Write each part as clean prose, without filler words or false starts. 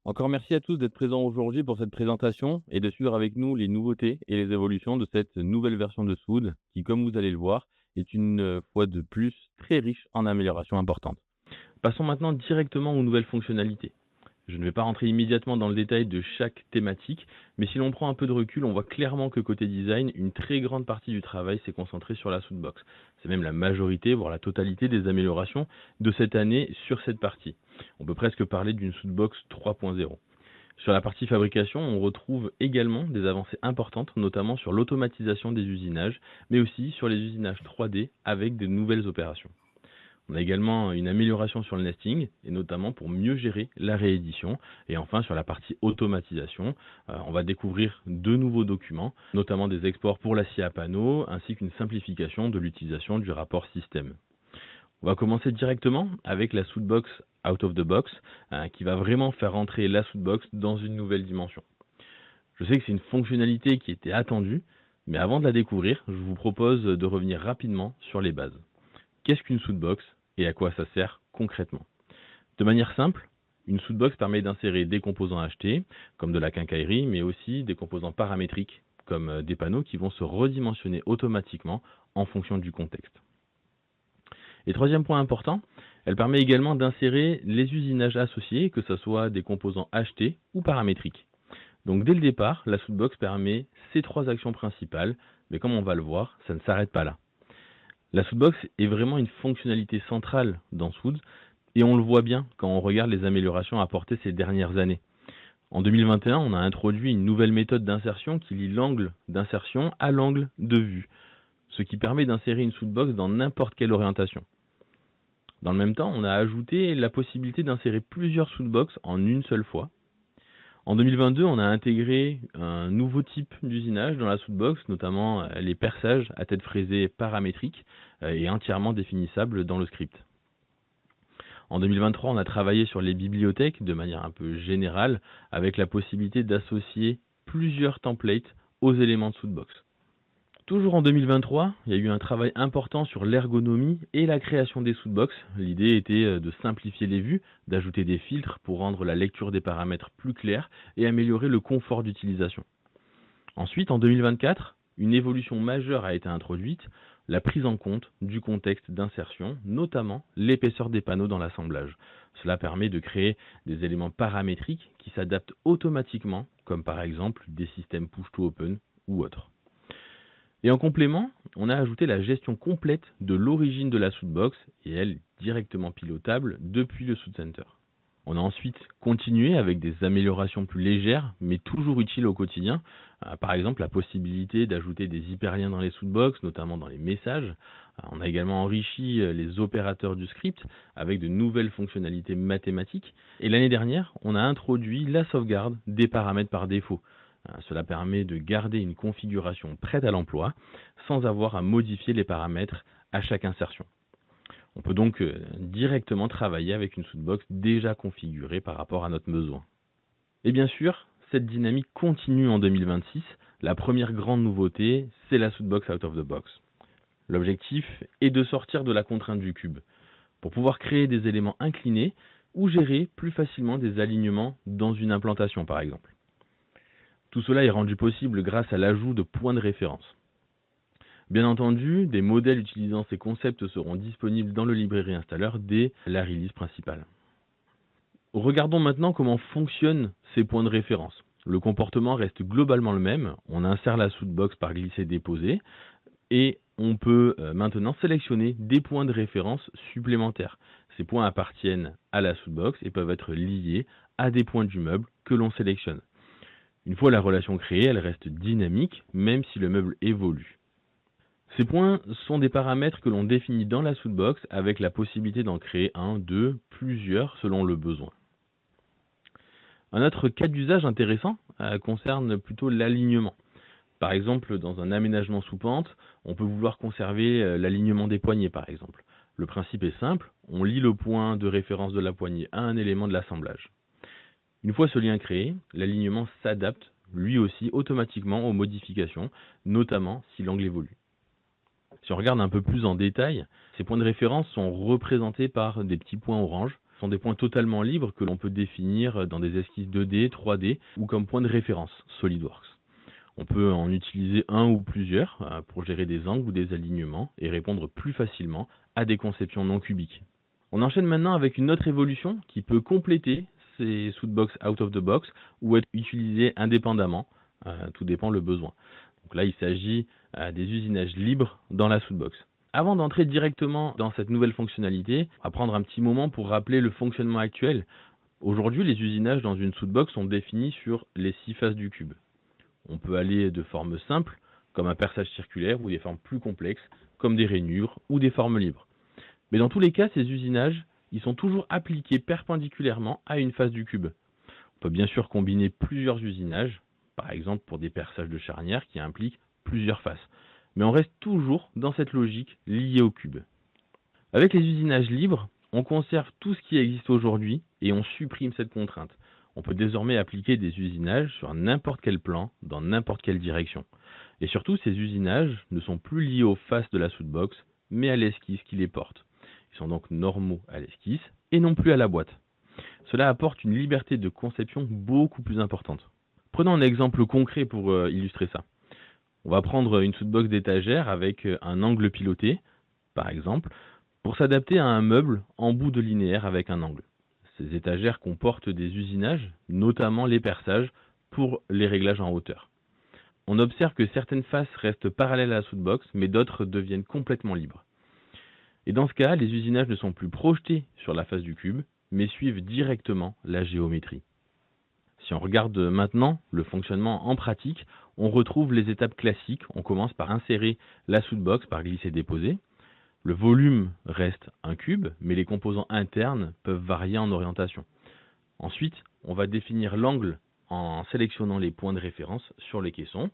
Encore merci à tous d'être présents aujourd'hui pour cette présentation et de suivre avec nous les nouveautés et les évolutions de cette nouvelle version de Soud qui, comme vous allez le voir, est une fois de plus très riche en améliorations importantes. Passons maintenant directement aux nouvelles fonctionnalités. Je ne vais pas rentrer immédiatement dans le détail de chaque thématique, mais si l'on prend un peu de recul, on voit clairement que côté design, une très grande partie du travail s'est concentrée sur la Soundbox. C'est même la majorité, voire la totalité des améliorations de cette année sur cette partie. On peut presque parler d'une Soundbox 3.0. Sur la partie fabrication, on retrouve également des avancées importantes, notamment sur l'automatisation des usinages, mais aussi sur les usinages 3D avec de nouvelles opérations. On a également une amélioration sur le nesting, et notamment pour mieux gérer la réédition. Et enfin, sur la partie automatisation, on va découvrir de nouveaux documents, notamment des exports pour la scie à panneaux, ainsi qu'une simplification de l'utilisation du rapport système. On va commencer directement avec la Soundbox Out of the Box, qui va vraiment faire entrer la Soundbox dans une nouvelle dimension. Je sais que c'est une fonctionnalité qui était attendue, mais avant de la découvrir, je vous propose de revenir rapidement sur les bases. Qu'est-ce qu'une Soundbox et à quoi ça sert concrètement? De manière simple, une Soundbox permet d'insérer des composants achetés, comme de la quincaillerie, mais aussi des composants paramétriques, comme des panneaux qui vont se redimensionner automatiquement en fonction du contexte. Et troisième point important, elle permet également d'insérer les usinages associés, que ce soit des composants achetés ou paramétriques. Donc dès le départ, la Soundbox permet ces trois actions principales, mais comme on va le voir, ça ne s'arrête pas là. La Soundbox est vraiment une fonctionnalité centrale dans Soud, et on le voit bien quand on regarde les améliorations apportées ces dernières années. En 2021, on a introduit une nouvelle méthode d'insertion qui lie l'angle d'insertion à l'angle de vue, ce qui permet d'insérer une Soundbox dans n'importe quelle orientation. Dans le même temps, on a ajouté la possibilité d'insérer plusieurs Soundbox en une seule fois. En 2022, on a intégré un nouveau type d'usinage dans la Soundbox, notamment les perçages à tête fraisée paramétriques et entièrement définissables dans le script. En 2023, on a travaillé sur les bibliothèques de manière un peu générale, avec la possibilité d'associer plusieurs templates aux éléments de Soundbox. Toujours en 2023, il y a eu un travail important sur l'ergonomie et la création des Soundbox. L'idée était de simplifier les vues, d'ajouter des filtres pour rendre la lecture des paramètres plus claire et améliorer le confort d'utilisation. Ensuite, en 2024, une évolution majeure a été introduite, la prise en compte du contexte d'insertion, notamment l'épaisseur des panneaux dans l'assemblage. Cela permet de créer des éléments paramétriques qui s'adaptent automatiquement, comme par exemple des systèmes push-to-open ou autres. Et en complément, on a ajouté la gestion complète de l'origine de la Soundbox, et elle directement pilotable depuis le Sound Center. On a ensuite continué avec des améliorations plus légères, mais toujours utiles au quotidien. Par exemple, la possibilité d'ajouter des hyperliens dans les Soundbox, notamment dans les messages. On a également enrichi les opérateurs du script avec de nouvelles fonctionnalités mathématiques. Et l'année dernière, on a introduit la sauvegarde des paramètres par défaut. Cela permet de garder une configuration prête à l'emploi sans avoir à modifier les paramètres à chaque insertion. On peut donc directement travailler avec une Soundbox déjà configurée par rapport à notre besoin. Et bien sûr, cette dynamique continue en 2026. La première grande nouveauté, c'est la Soundbox Out of the Box. L'objectif est de sortir de la contrainte du cube pour pouvoir créer des éléments inclinés ou gérer plus facilement des alignements dans une implantation par exemple. Tout cela est rendu possible grâce à l'ajout de points de référence. Bien entendu, des modèles utilisant ces concepts seront disponibles dans le librairie installeur dès la release principale. Regardons maintenant comment fonctionnent ces points de référence. Le comportement reste globalement le même. On insère la Soundbox par glisser-déposer et on peut maintenant sélectionner des points de référence supplémentaires. Ces points appartiennent à la Soundbox et peuvent être liés à des points du meuble que l'on sélectionne. Une fois la relation créée, elle reste dynamique même si le meuble évolue. Ces points sont des paramètres que l'on définit dans la Soundbox avec la possibilité d'en créer un, deux, plusieurs selon le besoin. Un autre cas d'usage intéressant concerne plutôt l'alignement. Par exemple, dans un aménagement sous pente, on peut vouloir conserver l'alignement des poignées par exemple. Le principe est simple, on lie le point de référence de la poignée à un élément de l'assemblage. Une fois ce lien créé, l'alignement s'adapte lui aussi automatiquement aux modifications, notamment si l'angle évolue. Si on regarde un peu plus en détail, ces points de référence sont représentés par des petits points orange. Ce sont des points totalement libres que l'on peut définir dans des esquisses 2D, 3D ou comme point de référence SolidWorks. On peut en utiliser un ou plusieurs pour gérer des angles ou des alignements et répondre plus facilement à des conceptions non cubiques. On enchaîne maintenant avec une autre évolution qui peut compléter ces Soudbox out of the box ou être utilisée indépendamment, tout dépend le besoin. Donc là, il s'agit des usinages libres dans la Soudbox. Avant d'entrer directement dans cette nouvelle fonctionnalité, on va prendre un petit moment pour rappeler le fonctionnement actuel. Aujourd'hui, les usinages dans une Soudbox sont définis sur les 6 faces du cube. On peut aller de formes simples, comme un perçage circulaire, ou des formes plus complexes, comme des rainures ou des formes libres. Mais dans tous les cas, ces usinages, ils sont toujours appliqués perpendiculairement à une face du cube. On peut bien sûr combiner plusieurs usinages, par exemple pour des perçages de charnières qui impliquent plusieurs faces. Mais on reste toujours dans cette logique liée au cube. Avec les usinages libres, on conserve tout ce qui existe aujourd'hui et on supprime cette contrainte. On peut désormais appliquer des usinages sur n'importe quel plan, dans n'importe quelle direction. Et surtout, ces usinages ne sont plus liés aux faces de la Soudbox, mais à l'esquisse qui les porte. Ils sont donc normaux à l'esquisse et non plus à la boîte. Cela apporte une liberté de conception beaucoup plus importante. Prenons un exemple concret pour illustrer ça. On va prendre une Soudbox d'étagère avec un angle piloté, par exemple, pour s'adapter à un meuble en bout de linéaire avec un angle. Ces étagères comportent des usinages, notamment les perçages, pour les réglages en hauteur. On observe que certaines faces restent parallèles à la Soudbox, mais d'autres deviennent complètement libres. Et dans ce cas, les usinages ne sont plus projetés sur la face du cube, mais suivent directement la géométrie. Si on regarde maintenant le fonctionnement en pratique, on retrouve les étapes classiques. On commence par insérer la Soudbox par glisser-déposer. Le volume reste un cube, mais les composants internes peuvent varier en orientation. Ensuite, on va définir l'angle en sélectionnant les points de référence sur les caissons,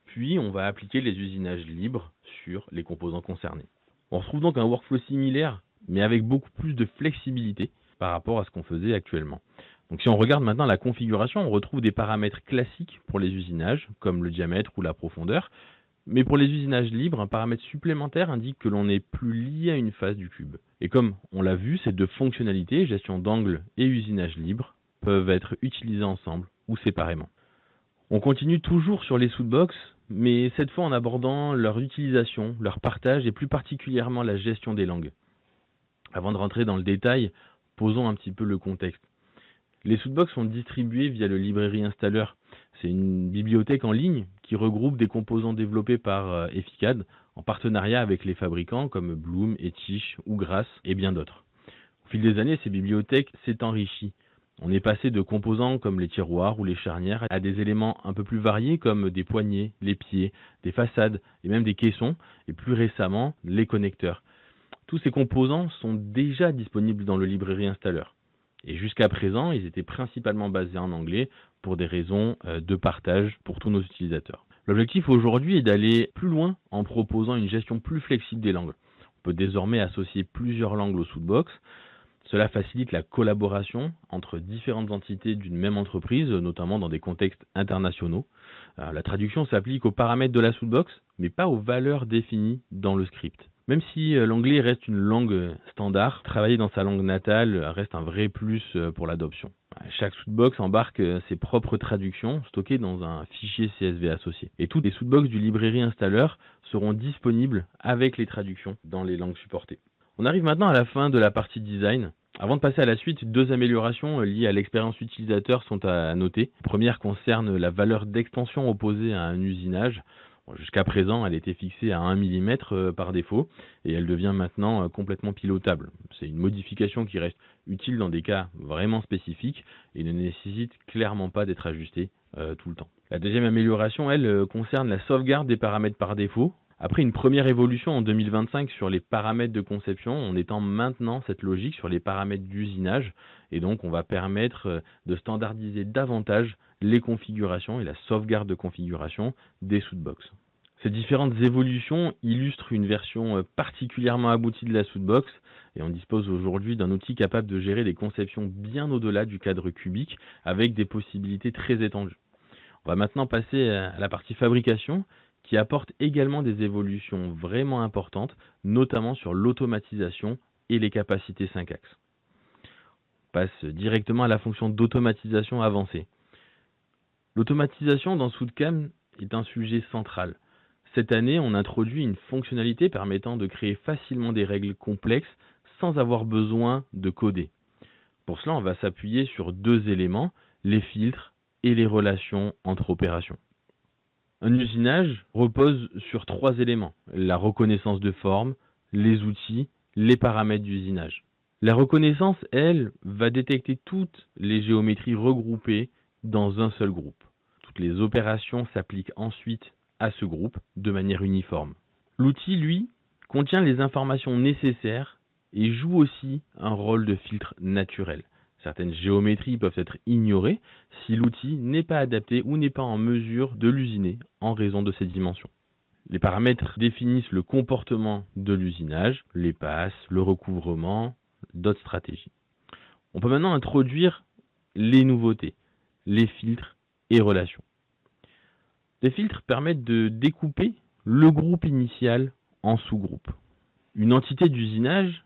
puis on va appliquer les usinages libres sur les composants concernés. On retrouve donc un workflow similaire, mais avec beaucoup plus de flexibilité par rapport à ce qu'on faisait actuellement. Donc si on regarde maintenant la configuration, on retrouve des paramètres classiques pour les usinages, comme le diamètre ou la profondeur, mais pour les usinages libres, un paramètre supplémentaire indique que l'on n'est plus lié à une face du cube. Et comme on l'a vu, ces deux fonctionnalités, gestion d'angle et usinage libre, peuvent être utilisées ensemble ou séparément. On continue toujours sur les Soudbox, mais cette fois en abordant leur utilisation, leur partage et plus particulièrement la gestion des langues. Avant de rentrer dans le détail, posons un petit peu le contexte. Les Soudbox sont distribués via le librairie installeur. C'est une bibliothèque en ligne qui regroupe des composants développés par Efficad en partenariat avec les fabricants comme Bloom, Etich ou Grass et bien d'autres. Au fil des années, ces bibliothèques s'est enrichie. On est passé de composants comme les tiroirs ou les charnières à des éléments un peu plus variés comme des poignées, les pieds, des façades et même des caissons et plus récemment les connecteurs. Tous ces composants sont déjà disponibles dans le librairie installeur. Et jusqu'à présent, ils étaient principalement basés en anglais pour des raisons de partage pour tous nos utilisateurs. L'objectif aujourd'hui est d'aller plus loin en proposant une gestion plus flexible des langues. On peut désormais associer plusieurs langues au Soudbox. Cela facilite la collaboration entre différentes entités d'une même entreprise, notamment dans des contextes internationaux. La traduction s'applique aux paramètres de la Soudbox, mais pas aux valeurs définies dans le script. Même si l'anglais reste une langue standard, travailler dans sa langue natale reste un vrai plus pour l'adoption. Chaque Soudbox embarque ses propres traductions stockées dans un fichier CSV associé. Et toutes les Soudbox du librairie installeur seront disponibles avec les traductions dans les langues supportées. On arrive maintenant à la fin de la partie design. Avant de passer à la suite, deux améliorations liées à l'expérience utilisateur sont à noter. La première concerne la valeur d'extension opposée à un usinage. Bon, jusqu'à présent, elle était fixée à 1 mm par défaut et elle devient maintenant complètement pilotable. C'est une modification qui reste utile dans des cas vraiment spécifiques et ne nécessite clairement pas d'être ajustée tout le temps. La deuxième amélioration, elle, concerne la sauvegarde des paramètres par défaut. Après une première évolution en 2025 sur les paramètres de conception, on étend maintenant cette logique sur les paramètres d'usinage et donc on va permettre de standardiser davantage les configurations et la sauvegarde de configuration des Soudbox. Ces différentes évolutions illustrent une version particulièrement aboutie de la Soudbox et on dispose aujourd'hui d'un outil capable de gérer des conceptions bien au-delà du cadre cubique avec des possibilités très étendues. On va maintenant passer à la partie fabrication qui apporte également des évolutions vraiment importantes, notamment sur l'automatisation et les capacités 5 axes. passe directement à la fonction d'automatisation avancée. L'automatisation dans SoudCam est un sujet central. Cette année, on introduit une fonctionnalité permettant de créer facilement des règles complexes sans avoir besoin de coder. Pour cela, on va s'appuyer sur deux éléments, les filtres et les relations entre opérations. Un usinage repose sur trois éléments, la reconnaissance de forme, les outils, les paramètres d'usinage. La reconnaissance, elle, va détecter toutes les géométries regroupées dans un seul groupe. Toutes les opérations s'appliquent ensuite à ce groupe de manière uniforme. L'outil, lui, contient les informations nécessaires et joue aussi un rôle de filtre naturel. Certaines géométries peuvent être ignorées si l'outil n'est pas adapté ou n'est pas en mesure de l'usiner en raison de ses dimensions. Les paramètres définissent le comportement de l'usinage, les passes, le recouvrement, d'autres stratégies. On peut maintenant introduire les nouveautés, les filtres et relations. Les filtres permettent de découper le groupe initial en sous-groupes. Une entité d'usinage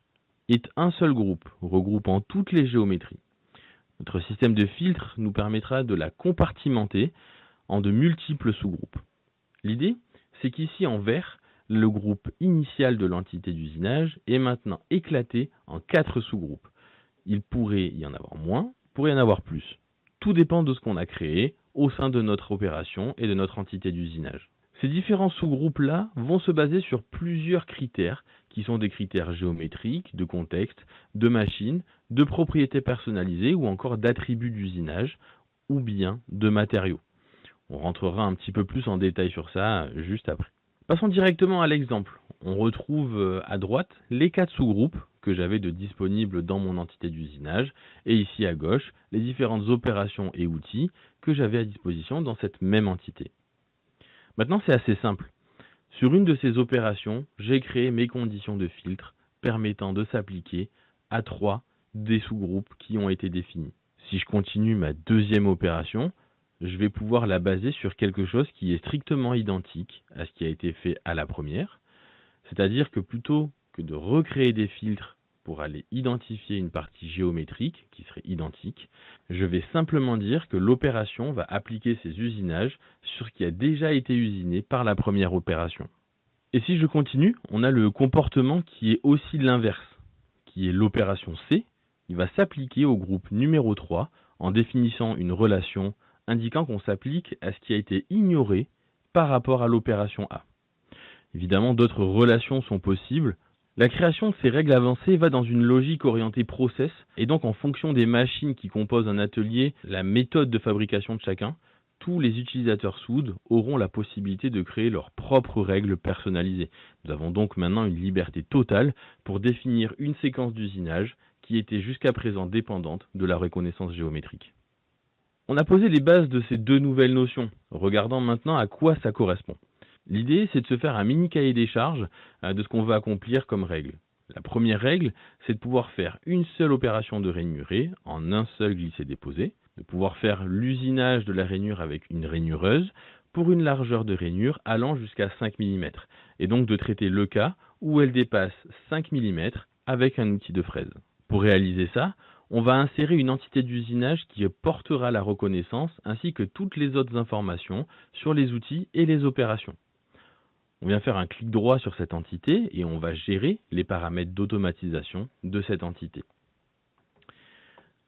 est un seul groupe, regroupant toutes les géométries. Notre système de filtres nous permettra de la compartimenter en de multiples sous-groupes. L'idée, c'est qu'ici en vert, le groupe initial de l'entité d'usinage est maintenant éclaté en 4 sous-groupes. Il pourrait y en avoir moins, il pourrait y en avoir plus. Tout dépend de ce qu'on a créé au sein de notre opération et de notre entité d'usinage. Ces différents sous-groupes-là vont se baser sur plusieurs critères qui sont des critères géométriques, de contexte, de machine, de propriétés personnalisées ou encore d'attributs d'usinage ou bien de matériaux. On rentrera un petit peu plus en détail sur ça juste après. Passons directement à l'exemple. On retrouve à droite les 4 sous-groupes que j'avais de disponibles dans mon entité d'usinage et ici à gauche les différentes opérations et outils que j'avais à disposition dans cette même entité. Maintenant, c'est assez simple. Sur une de ces opérations, j'ai créé mes conditions de filtre permettant de s'appliquer à 3 des sous-groupes qui ont été définis. Si je continue ma deuxième opération, je vais pouvoir la baser sur quelque chose qui est strictement identique à ce qui a été fait à la première. C'est-à-dire que plutôt que de recréer des filtres pour aller identifier une partie géométrique qui serait identique, je vais simplement dire que l'opération va appliquer ses usinages sur ce qui a déjà été usiné par la première opération. Et si je continue, on a le comportement qui est aussi l'inverse, qui est l'opération C. Il va s'appliquer au groupe numéro 3 en définissant une relation indiquant qu'on s'applique à ce qui a été ignoré par rapport à l'opération A. Évidemment, d'autres relations sont possibles. La création de ces règles avancées va dans une logique orientée process, et donc en fonction des machines qui composent un atelier, la méthode de fabrication de chacun, tous les utilisateurs soude auront la possibilité de créer leurs propres règles personnalisées. Nous avons donc maintenant une liberté totale pour définir une séquence d'usinage qui était jusqu'à présent dépendante de la reconnaissance géométrique. On a posé les bases de ces deux nouvelles notions, regardant maintenant à quoi ça correspond. L'idée, c'est de se faire un mini cahier des charges de ce qu'on veut accomplir comme règle. La première règle, c'est de pouvoir faire une seule opération de rainuré en un seul glisser-déposer, de pouvoir faire l'usinage de la rainure avec une rainureuse pour une largeur de rainure allant jusqu'à 5 mm, et donc de traiter le cas où elle dépasse 5 mm avec un outil de fraise. Pour réaliser ça, on va insérer une entité d'usinage qui portera la reconnaissance ainsi que toutes les autres informations sur les outils et les opérations. On vient faire un clic droit sur cette entité et on va gérer les paramètres d'automatisation de cette entité.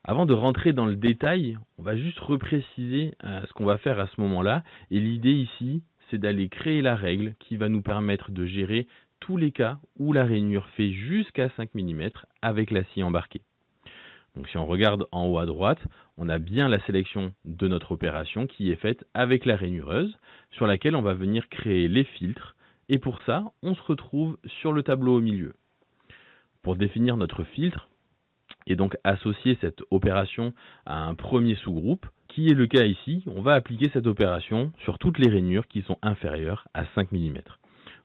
Avant de rentrer dans le détail, on va juste repréciser ce qu'on va faire à ce moment-là. Et l'idée ici, c'est d'aller créer la règle qui va nous permettre de gérer tous les cas où la rainure fait jusqu'à 5 mm avec la scie embarquée. Donc si on regarde en haut à droite, on a bien la sélection de notre opération qui est faite avec la rainureuse, sur laquelle on va venir créer les filtres. Et pour ça, on se retrouve sur le tableau au milieu. Pour définir notre filtre, et donc associer cette opération à un premier sous-groupe, qui est le cas ici, on va appliquer cette opération sur toutes les rainures qui sont inférieures à 5 mm.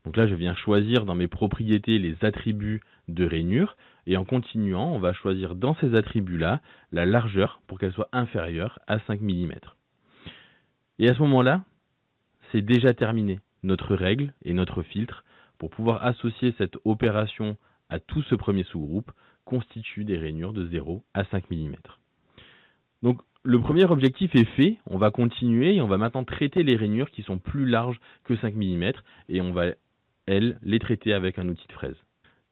Donc là, je viens choisir dans mes propriétés les attributs de rainure, et en continuant, on va choisir dans ces attributs-là la largeur pour qu'elle soit inférieure à 5 mm. Et à ce moment-là, c'est déjà terminé notre règle et notre filtre pour pouvoir associer cette opération à tout ce premier sous-groupe constitue des rainures de 0 à 5 mm. Donc le premier objectif est fait, on va continuer et on va maintenant traiter les rainures qui sont plus larges que 5 mm et on va, elles, les traiter avec un outil de fraise.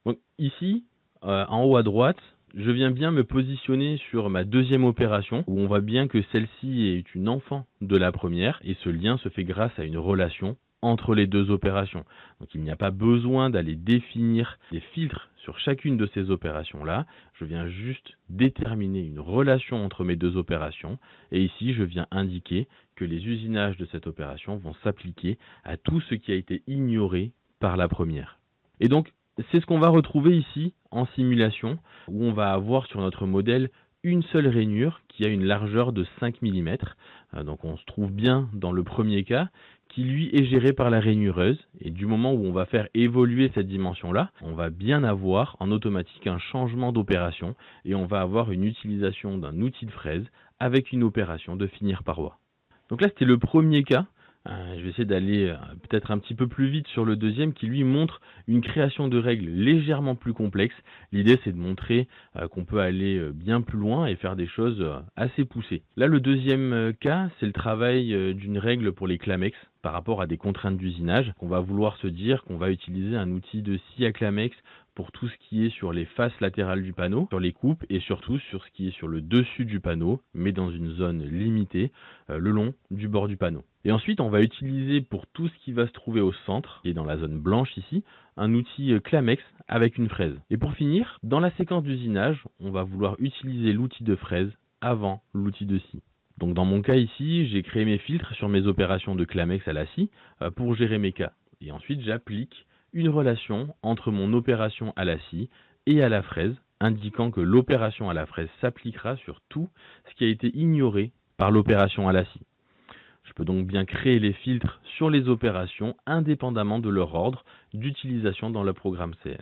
Donc ici, en haut à droite, je viens bien me positionner sur ma deuxième opération où on voit bien que celle-ci est une enfant de la première et ce lien se fait grâce à une relation entre les deux opérations. Donc il n'y a pas besoin d'aller définir des filtres sur chacune de ces opérations-là. Je viens juste déterminer une relation entre mes deux opérations et ici je viens indiquer que les usinages de cette opération vont s'appliquer à tout ce qui a été ignoré par la première. Et donc c'est ce qu'on va retrouver ici en simulation, où on va avoir sur notre modèle une seule rainure qui a une largeur de 5 mm. Donc on se trouve bien dans le premier cas, qui lui est géré par la rainureuse. Et du moment où on va faire évoluer cette dimension-là, on va bien avoir en automatique un changement d'opération et on va avoir une utilisation d'un outil de fraise avec une opération de finir paroi. Donc là, c'était le premier cas. Je vais essayer d'aller peut-être un petit peu plus vite sur le deuxième qui lui montre une création de règles légèrement plus complexe. L'idée c'est de montrer qu'on peut aller bien plus loin et faire des choses assez poussées. Là le deuxième cas c'est le travail d'une règle pour les Clamex par rapport à des contraintes d'usinage. On va vouloir se dire qu'on va utiliser un outil de scie à Clamex pour tout ce qui est sur les faces latérales du panneau, sur les coupes et surtout sur ce qui est sur le dessus du panneau, mais dans une zone limitée, le long du bord du panneau. Et ensuite, on va utiliser pour tout ce qui va se trouver au centre, qui est dans la zone blanche ici, un outil Clamex avec une fraise. Et pour finir, dans la séquence d'usinage, on va vouloir utiliser l'outil de fraise avant l'outil de scie. Donc dans mon cas ici, j'ai créé mes filtres sur mes opérations de Clamex à la scie pour gérer mes cas. Et ensuite, j'applique une relation entre mon opération à la scie et à la fraise, indiquant que l'opération à la fraise s'appliquera sur tout ce qui a été ignoré par l'opération à la scie. Je peux donc bien créer les filtres sur les opérations indépendamment de leur ordre d'utilisation dans le programme CN.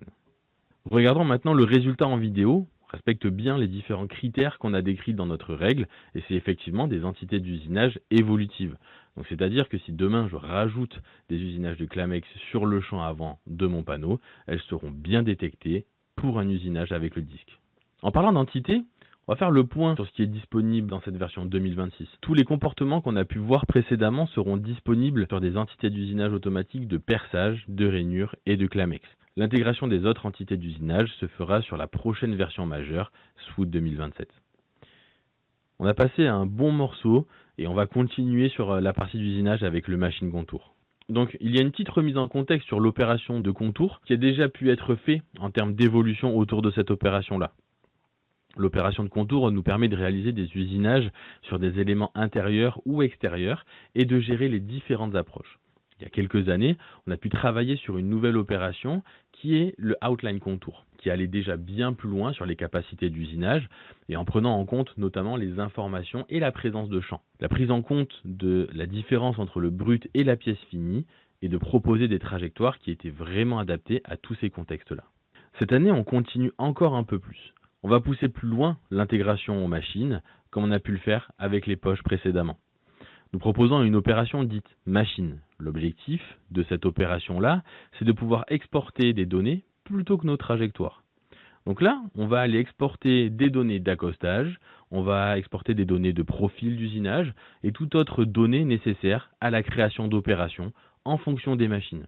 Regardons maintenant le résultat en vidéo. On respecte bien les différents critères qu'on a décrits dans notre règle et c'est effectivement des entités d'usinage évolutives. Donc c'est-à-dire que si demain je rajoute des usinages de Clamex sur le champ avant de mon panneau, elles seront bien détectées pour un usinage avec le disque. En parlant d'entités, on va faire le point sur ce qui est disponible dans cette version 2026. Tous les comportements qu'on a pu voir précédemment seront disponibles sur des entités d'usinage automatique de perçage, de rainure et de Clamex. L'intégration des autres entités d'usinage se fera sur la prochaine version majeure, SWOOD 2027. On a passé un bon morceau et on va continuer sur la partie d'usinage avec le machine contour. Donc il y a une petite remise en contexte sur l'opération de contour qui a déjà pu être faite en termes d'évolution autour de cette opération-là. L'opération de contour nous permet de réaliser des usinages sur des éléments intérieurs ou extérieurs et de gérer les différentes approches. Il y a quelques années, on a pu travailler sur une nouvelle opération qui est le outline contour, qui allait déjà bien plus loin sur les capacités d'usinage et en prenant en compte notamment les informations et la présence de champs. La prise en compte de la différence entre le brut et la pièce finie et de proposer des trajectoires qui étaient vraiment adaptées à tous ces contextes-là. Cette année, on continue encore un peu plus. On va pousser plus loin l'intégration aux machines, comme on a pu le faire avec les poches précédemment. Nous proposons une opération dite machine. L'objectif de cette opération-là, c'est de pouvoir exporter des données plutôt que nos trajectoires. Donc là, on va aller exporter des données d'accostage, on va exporter des données de profil d'usinage et toute autre donnée nécessaire à la création d'opérations en fonction des machines,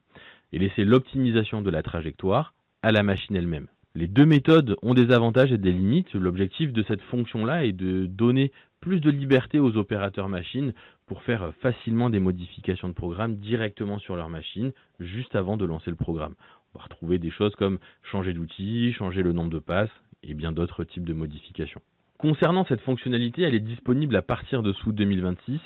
et laisser l'optimisation de la trajectoire à la machine elle-même. Les deux méthodes ont des avantages et des limites. L'objectif de cette fonction-là est de donner plus de liberté aux opérateurs machines pour faire facilement des modifications de programme directement sur leur machine, juste avant de lancer le programme. On va retrouver des choses comme changer d'outil, changer le nombre de passes et bien d'autres types de modifications. Concernant cette fonctionnalité, elle est disponible à partir de SWOOD 2026.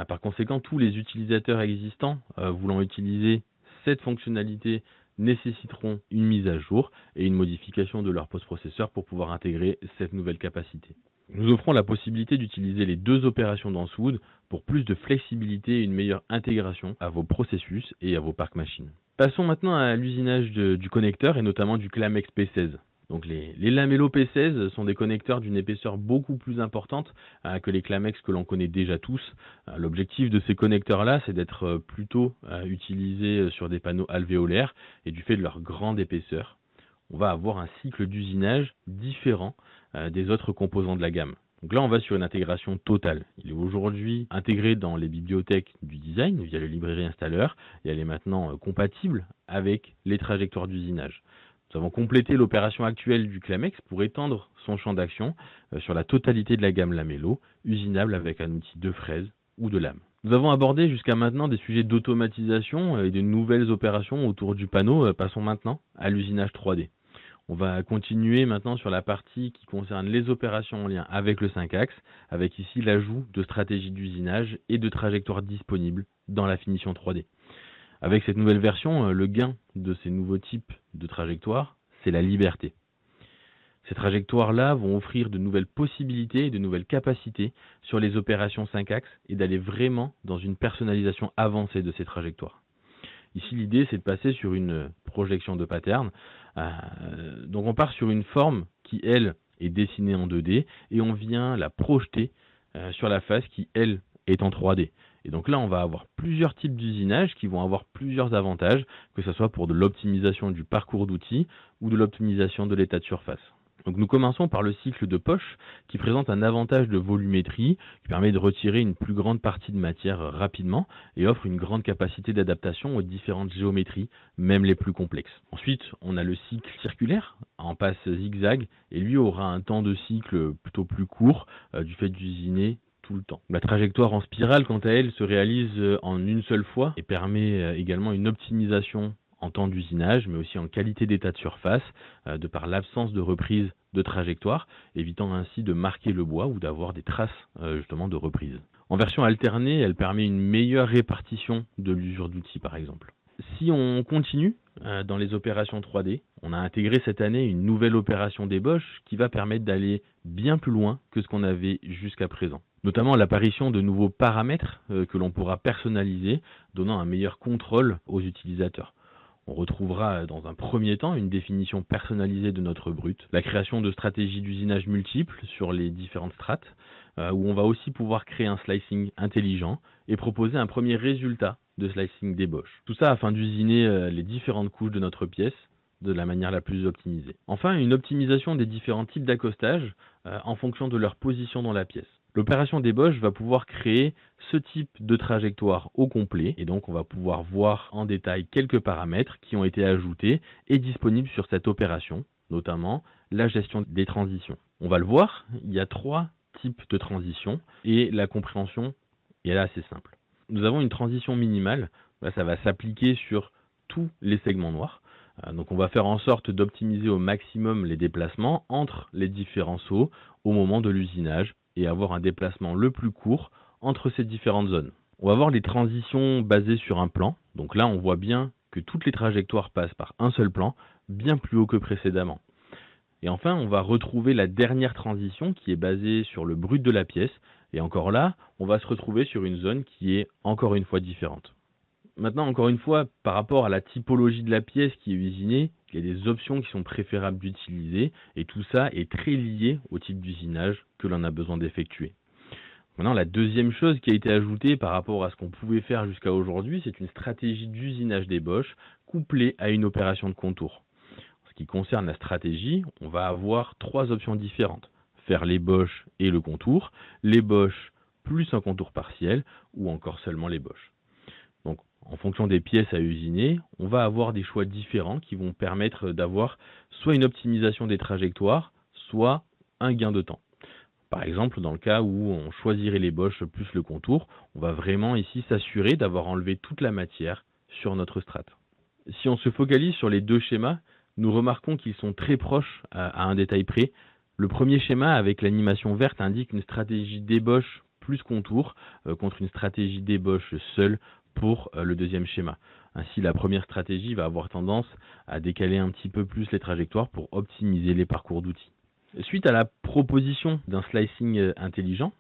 Par conséquent, tous les utilisateurs existants voulant utiliser cette fonctionnalité nécessiteront une mise à jour et une modification de leur post-processeur pour pouvoir intégrer cette nouvelle capacité. Nous offrons la possibilité d'utiliser les deux opérations dans SWOOD pour plus de flexibilité et une meilleure intégration à vos processus et à vos parcs machines. Passons maintenant à l'usinage du connecteur et notamment du Clamex P16. Donc les lamello P16 sont des connecteurs d'une épaisseur beaucoup plus importante que les Clamex que l'on connaît déjà tous. L'objectif de ces connecteurs-là, c'est d'être plutôt utilisés sur des panneaux alvéolaires et du fait de leur grande épaisseur. on va avoir un cycle d'usinage différent des autres composants de la gamme. Donc là, on va sur une intégration totale. Il est aujourd'hui intégré dans les bibliothèques du design via le librairie installeur et elle est maintenant compatible avec les trajectoires d'usinage. Nous avons complété l'opération actuelle du Clamex pour étendre son champ d'action sur la totalité de la gamme Lamello, usinable avec un outil de fraise ou de lame. Nous avons abordé jusqu'à maintenant des sujets d'automatisation et de nouvelles opérations autour du panneau. Passons maintenant à l'usinage 3D. On va continuer maintenant sur la partie qui concerne les opérations en lien avec le 5-axes, avec ici l'ajout de stratégies d'usinage et de trajectoires disponibles dans la finition 3D. Avec cette nouvelle version, le gain de ces nouveaux types de trajectoires, c'est la liberté. Ces trajectoires-là vont offrir de nouvelles possibilités et de nouvelles capacités sur les opérations 5-axes et d'aller vraiment dans une personnalisation avancée de ces trajectoires. Ici, l'idée, c'est de passer sur une projection de pattern. Donc, on part sur une forme qui, elle, est dessinée en 2D et on vient la projeter sur la face qui, elle, est en 3D. Et donc là, on va avoir plusieurs types d'usinage qui vont avoir plusieurs avantages, que ce soit pour de l'optimisation du parcours d'outils ou de l'optimisation de l'état de surface. Donc nous commençons par le cycle de poche qui présente un avantage de volumétrie qui permet de retirer une plus grande partie de matière rapidement et offre une grande capacité d'adaptation aux différentes géométries, même les plus complexes. Ensuite, on a le cycle circulaire en passe zigzag et lui aura un temps de cycle plutôt plus court du fait d'usiner tout le temps. La trajectoire en spirale, quant à elle, se réalise en une seule fois et permet également une optimisation en temps d'usinage, mais aussi en qualité d'état de surface, de par l'absence de reprise de trajectoire, évitant ainsi de marquer le bois ou d'avoir des traces justement de reprise. En version alternée, elle permet une meilleure répartition de l'usure d'outils par exemple. Si on continue dans les opérations 3D, on a intégré cette année une nouvelle opération d'ébauche qui va permettre d'aller bien plus loin que ce qu'on avait jusqu'à présent. Notamment l'apparition de nouveaux paramètres que l'on pourra personnaliser, donnant un meilleur contrôle aux utilisateurs. On retrouvera dans un premier temps une définition personnalisée de notre brut, la création de stratégies d'usinage multiples sur les différentes strates, où on va aussi pouvoir créer un slicing intelligent et proposer un premier résultat de slicing d'ébauche. Tout ça afin d'usiner les différentes couches de notre pièce de la manière la plus optimisée. Enfin, une optimisation des différents types d'accostage en fonction de leur position dans la pièce. L'opération d'ébauche va pouvoir créer ce type de trajectoire au complet et donc on va pouvoir voir en détail quelques paramètres qui ont été ajoutés et disponibles sur cette opération, notamment la gestion des transitions. On va le voir, il y a 3 types de transitions et la compréhension est là assez simple. Nous avons une transition minimale, là ça va s'appliquer sur tous les segments noirs. Donc on va faire en sorte d'optimiser au maximum les déplacements entre les différents sauts au moment de l'usinage et avoir un déplacement le plus court entre ces différentes zones. On va voir les transitions basées sur un plan. Donc là, on voit bien que toutes les trajectoires passent par un seul plan, bien plus haut que précédemment. Et enfin, on va retrouver la dernière transition qui est basée sur le brut de la pièce. Et encore là, on va se retrouver sur une zone qui est encore une fois différente. Maintenant, encore une fois, par rapport à la typologie de la pièce qui est usinée, il y a des options qui sont préférables d'utiliser et tout ça est très lié au type d'usinage que l'on a besoin d'effectuer. Maintenant, la deuxième chose qui a été ajoutée par rapport à ce qu'on pouvait faire jusqu'à aujourd'hui, c'est une stratégie d'usinage d'ébauche couplée à une opération de contour. En ce qui concerne la stratégie, on va avoir 3 options différentes. Faire l'ébauche et le contour, l'ébauche plus un contour partiel ou encore seulement l'ébauche. Donc, en fonction des pièces à usiner, on va avoir des choix différents qui vont permettre d'avoir soit une optimisation des trajectoires, soit un gain de temps. Par exemple, dans le cas où on choisirait l'ébauche plus le contour, on va vraiment ici s'assurer d'avoir enlevé toute la matière sur notre strate. Si on se focalise sur les 2 schémas, nous remarquons qu'ils sont très proches à un détail près. Le premier schéma avec l'animation verte indique une stratégie d'ébauche plus contour contre une stratégie d'ébauche seule pour le deuxième schéma. Ainsi, la première stratégie va avoir tendance à décaler un petit peu plus les trajectoires pour optimiser les parcours d'outils. Suite à la proposition d'un slicing intelligent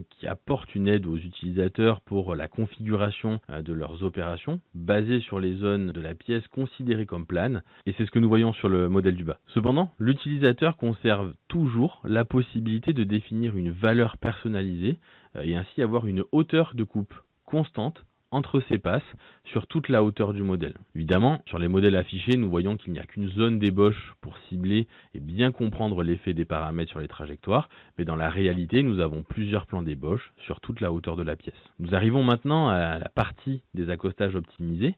qui apporte une aide aux utilisateurs pour la configuration de leurs opérations basée sur les zones de la pièce considérées comme planes, et c'est ce que nous voyons sur le modèle du bas. Cependant, l'utilisateur conserve toujours la possibilité de définir une valeur personnalisée et ainsi avoir une hauteur de coupe constante entre ces passes sur toute la hauteur du modèle. Évidemment, sur les modèles affichés, nous voyons qu'il n'y a qu'une zone d'ébauche pour cibler et bien comprendre l'effet des paramètres sur les trajectoires, mais dans la réalité, nous avons plusieurs plans d'ébauche sur toute la hauteur de la pièce. Nous arrivons maintenant à la partie des accostages optimisés.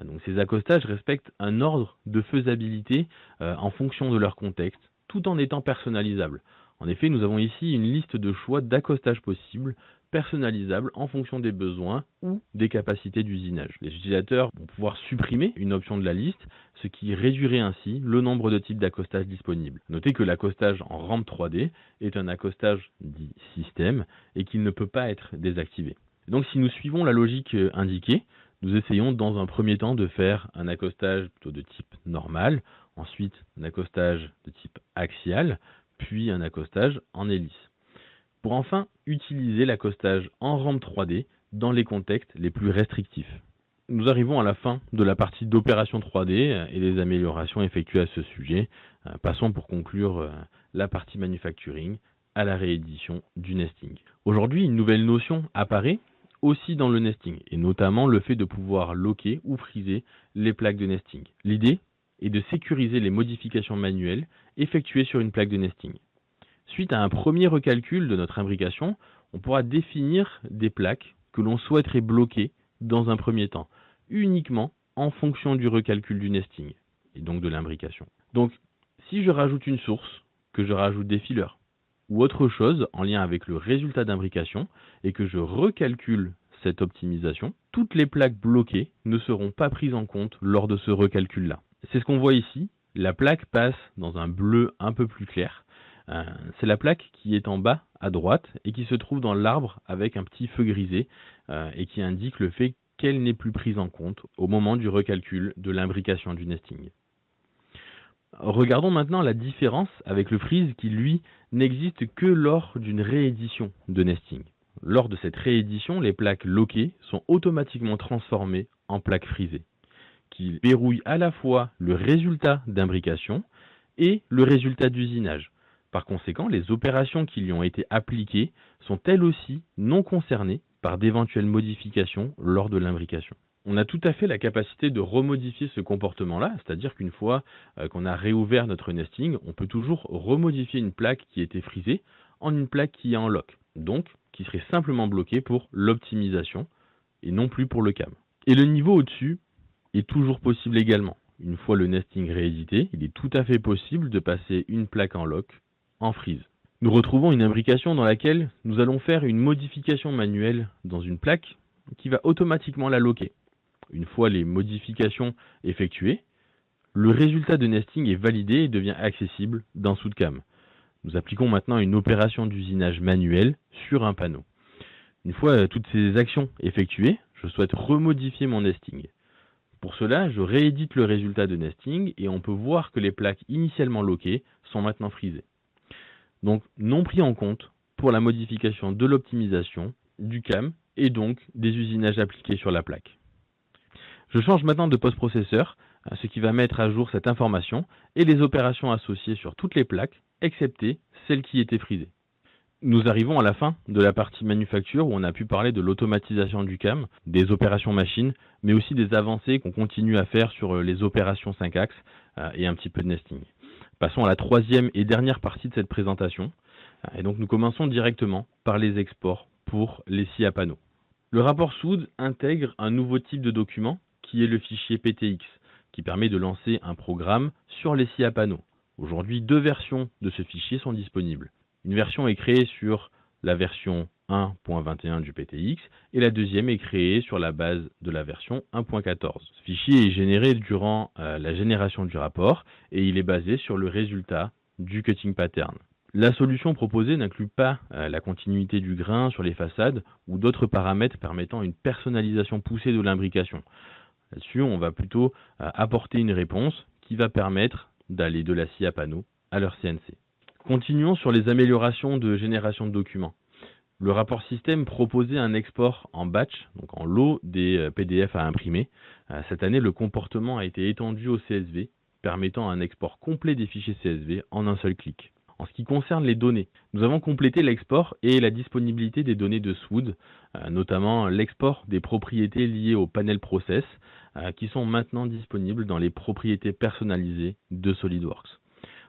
Donc ces accostages respectent un ordre de faisabilité en fonction de leur contexte, tout en étant personnalisables. En effet, nous avons ici une liste de choix d'accostages possibles, personnalisables en fonction des besoins ou des capacités d'usinage. Les utilisateurs vont pouvoir supprimer une option de la liste, ce qui réduirait ainsi le nombre de types d'accostage disponibles. Notez que l'accostage en rampe 3D est un accostage dit système et qu'il ne peut pas être désactivé. Donc si nous suivons la logique indiquée, nous essayons dans un premier temps de faire un accostage plutôt de type normal, ensuite un accostage de type axial, puis un accostage en hélice, pour enfin utiliser l'accostage en rampe 3D dans les contextes les plus restrictifs. Nous arrivons à la fin de la partie d'opération 3D et des améliorations effectuées à ce sujet. Passons pour conclure la partie manufacturing à la réédition du nesting. Aujourd'hui, une nouvelle notion apparaît aussi dans le nesting, et notamment le fait de pouvoir locker ou friser les plaques de nesting. L'idée est de sécuriser les modifications manuelles effectuées sur une plaque de nesting. Suite à un premier recalcul de notre imbrication, on pourra définir des plaques que l'on souhaiterait bloquer dans un premier temps, uniquement en fonction du recalcul du nesting, et donc de l'imbrication. Donc, si je rajoute une source, que je rajoute des fillers, ou autre chose en lien avec le résultat d'imbrication, et que je recalcule cette optimisation, toutes les plaques bloquées ne seront pas prises en compte lors de ce recalcul-là. C'est ce qu'on voit ici, la plaque passe dans un bleu un peu plus clair. C'est la plaque qui est en bas à droite et qui se trouve dans l'arbre avec un petit feu grisé et qui indique le fait qu'elle n'est plus prise en compte au moment du recalcul de l'imbrication du nesting. Regardons maintenant la différence avec le freeze qui, lui, n'existe que lors d'une réédition de nesting. Lors de cette réédition, les plaques lockées sont automatiquement transformées en plaques frisées, qui verrouillent à la fois le résultat d'imbrication et le résultat d'usinage. Par conséquent, les opérations qui lui ont été appliquées sont elles aussi non concernées par d'éventuelles modifications lors de l'imbrication. On a tout à fait la capacité de remodifier ce comportement-là, c'est-à-dire qu'une fois qu'on a réouvert notre nesting, on peut toujours remodifier une plaque qui était frisée en une plaque qui est en lock, donc qui serait simplement bloquée pour l'optimisation et non plus pour le CAM. Et le niveau au-dessus est toujours possible également. Une fois le nesting réédité, il est tout à fait possible de passer une plaque en lock en freeze. Nous retrouvons une imbrication dans laquelle nous allons faire une modification manuelle dans une plaque qui va automatiquement la locker. Une fois les modifications effectuées, le résultat de nesting est validé et devient accessible dans SoudCam. Nous appliquons maintenant une opération d'usinage manuel sur un panneau. Une fois toutes ces actions effectuées, je souhaite remodifier mon nesting. Pour cela, je réédite le résultat de nesting et on peut voir que les plaques initialement lockées sont maintenant frisées. Donc non pris en compte pour la modification de l'optimisation, du CAM et donc des usinages appliqués sur la plaque. Je change maintenant de post-processeur, ce qui va mettre à jour cette information et les opérations associées sur toutes les plaques, excepté celles qui étaient frisées. Nous arrivons à la fin de la partie manufacture où on a pu parler de l'automatisation du CAM, des opérations machines, mais aussi des avancées qu'on continue à faire sur les opérations 5 axes et un petit peu de nesting. Passons à la troisième et dernière partie de cette présentation. Et donc nous commençons directement par les exports pour les scies à panneaux. Le rapport Soud intègre un nouveau type de document qui est le fichier PTX, qui permet de lancer un programme sur les scies à panneaux. Aujourd'hui, 2 versions de ce fichier sont disponibles. Une version est créée sur la version 1.21 du PTX et la deuxième est créée sur la base de la version 1.14. Ce fichier est généré durant la génération du rapport et il est basé sur le résultat du cutting pattern. La solution proposée n'inclut pas la continuité du grain sur les façades ou d'autres paramètres permettant une personnalisation poussée de l'imbrication. Là-dessus, on va plutôt apporter une réponse qui va permettre d'aller de la scie à panneau à leur CNC. Continuons sur les améliorations de génération de documents. Le rapport système proposait un export en batch, donc en lot des PDF à imprimer. Cette année, le comportement a été étendu au CSV, permettant un export complet des fichiers CSV en un seul clic. En ce qui concerne les données, nous avons complété l'export et la disponibilité des données de Swood, notamment l'export des propriétés liées au panel process, qui sont maintenant disponibles dans les propriétés personnalisées de SolidWorks.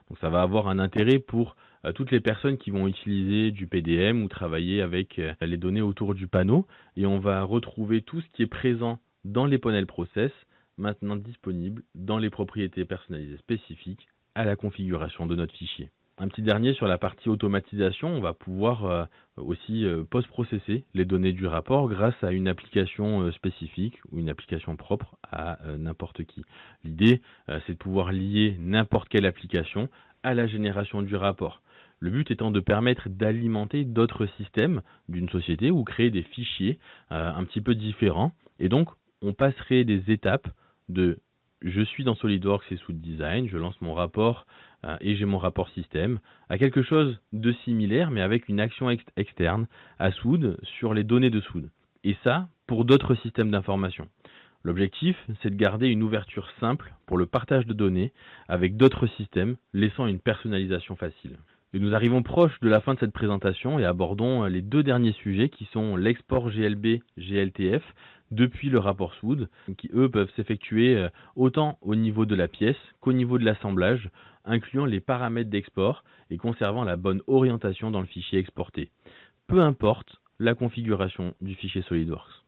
Donc ça va avoir un intérêt pour toutes les personnes qui vont utiliser du PDM ou travailler avec les données autour du panneau, et on va retrouver tout ce qui est présent dans les panels process, maintenant disponible dans les propriétés personnalisées spécifiques à la configuration de notre fichier. Un petit dernier sur la partie automatisation, on va pouvoir aussi post-processer les données du rapport grâce à une application spécifique ou une application propre à n'importe qui. L'idée, c'est de pouvoir lier n'importe quelle application à la génération du rapport. Le but étant de permettre d'alimenter d'autres systèmes d'une société ou créer des fichiers un petit peu différents. Et donc, on passerait des étapes de je suis dans SolidWorks et Swood Design, je lance mon rapport et j'ai mon rapport système, à quelque chose de similaire mais avec une action externe à Swood sur les données de Swood. Et ça, pour d'autres systèmes d'information. L'objectif, c'est de garder une ouverture simple pour le partage de données avec d'autres systèmes, laissant une personnalisation facile. Et nous arrivons proche de la fin de cette présentation et abordons les deux derniers sujets qui sont l'export GLB, GLTF depuis le rapport Swood, qui eux peuvent s'effectuer autant au niveau de la pièce qu'au niveau de l'assemblage, incluant les paramètres d'export et conservant la bonne orientation dans le fichier exporté, peu importe la configuration du fichier SolidWorks.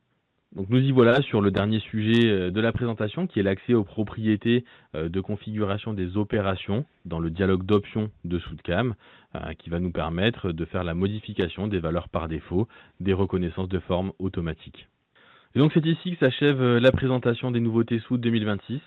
Donc nous y voilà sur le dernier sujet de la présentation qui est l'accès aux propriétés de configuration des opérations dans le dialogue d'options de SoudCam qui va nous permettre de faire la modification des valeurs par défaut des reconnaissances de forme automatiques. Et donc c'est ici que s'achève la présentation des nouveautés Swood 2026.